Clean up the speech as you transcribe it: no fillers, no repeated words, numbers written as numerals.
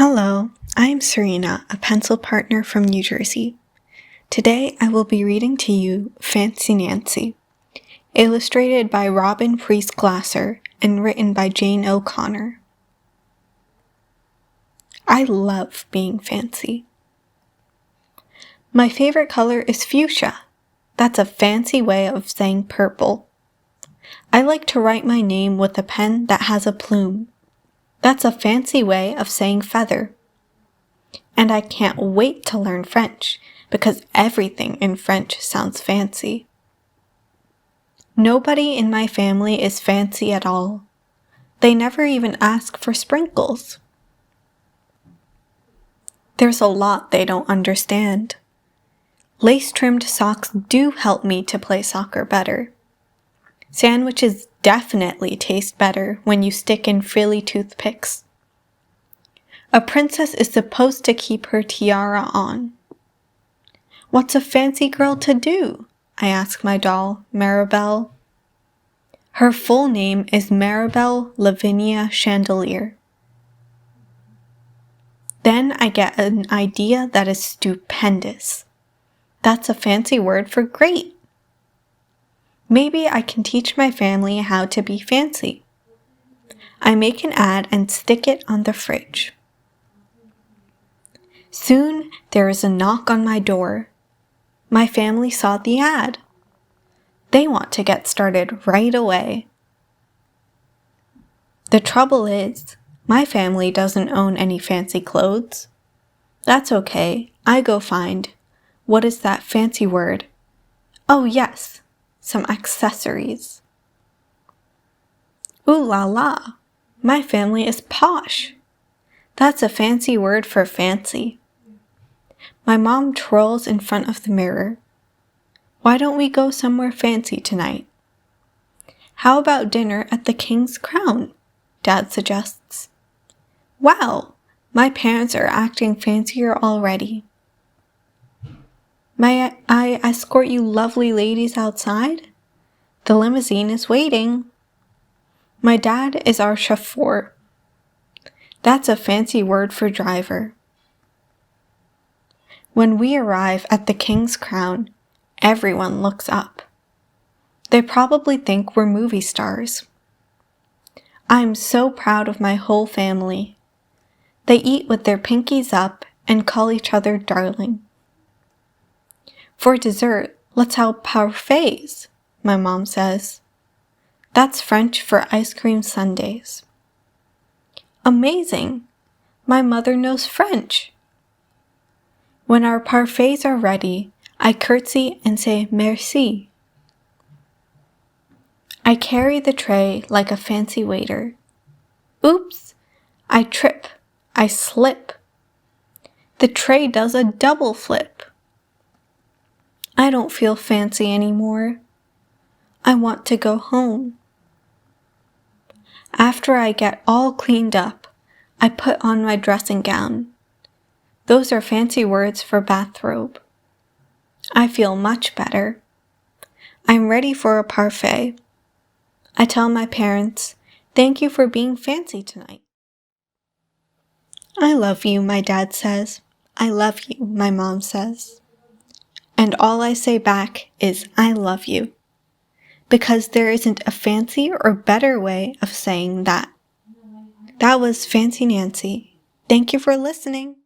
Hello, I am Serena, a pencil partner from New Jersey. Today I will be reading to you Fancy Nancy, illustrated by Robin Priest Glasser and written by Jane O'Connor. I love being fancy. My favorite color is fuchsia. That's a fancy way of saying purple. I like to write my name with a pen that has a plume. That's a fancy way of saying feather. And I can't wait to learn French because everything in French sounds fancy. Nobody in my family is fancy at all. They never even ask for sprinkles. There's a lot they don't understand. Lace-trimmed socks do help me to play soccer better. Sandwiches definitely taste better when you stick in frilly toothpicks. A princess is supposed to keep her tiara on. What's a fancy girl to do? I ask my doll, Maribel. Her full name is Maribel Lavinia Chandelier. Then I get an idea that is stupendous. That's a fancy word for great. Maybe I can teach my family how to be fancy. I make an ad and stick it on the fridge. Soon there is a knock on my door. My family saw the ad. They want to get started right away. The trouble is, my family doesn't own any fancy clothes. That's okay, I go find, what is that fancy word? Oh yes, some accessories. Ooh la la, my family is posh. That's a fancy word for fancy. My mom twirls in front of the mirror. Why don't we go somewhere fancy tonight? How about dinner at the King's Crown? Dad suggests. Wow, my parents are acting fancier already. May I escort you lovely ladies outside? The limousine is waiting. My dad is our chauffeur. That's a fancy word for driver. When we arrive at the King's Crown, everyone looks up. They probably think we're movie stars. I'm so proud of my whole family. They eat with their pinkies up and call each other darling. For dessert, let's have parfaits, my mom says. That's French for ice cream sundaes. Amazing! My mother knows French. When our parfaits are ready, I curtsy and say merci. I carry the tray like a fancy waiter. Oops! I trip. I slip. The tray does a double flip. I don't feel fancy anymore. I want to go home. After I get all cleaned up, I put on my dressing gown. Those are fancy words for bathrobe. I feel much better. I'm ready for a parfait. I tell my parents, thank you for being fancy tonight. I love you, my dad says. I love you, my mom says. And all I say back is, I love you. Because there isn't a fancier or better way of saying that. That was Fancy Nancy. Thank you for listening.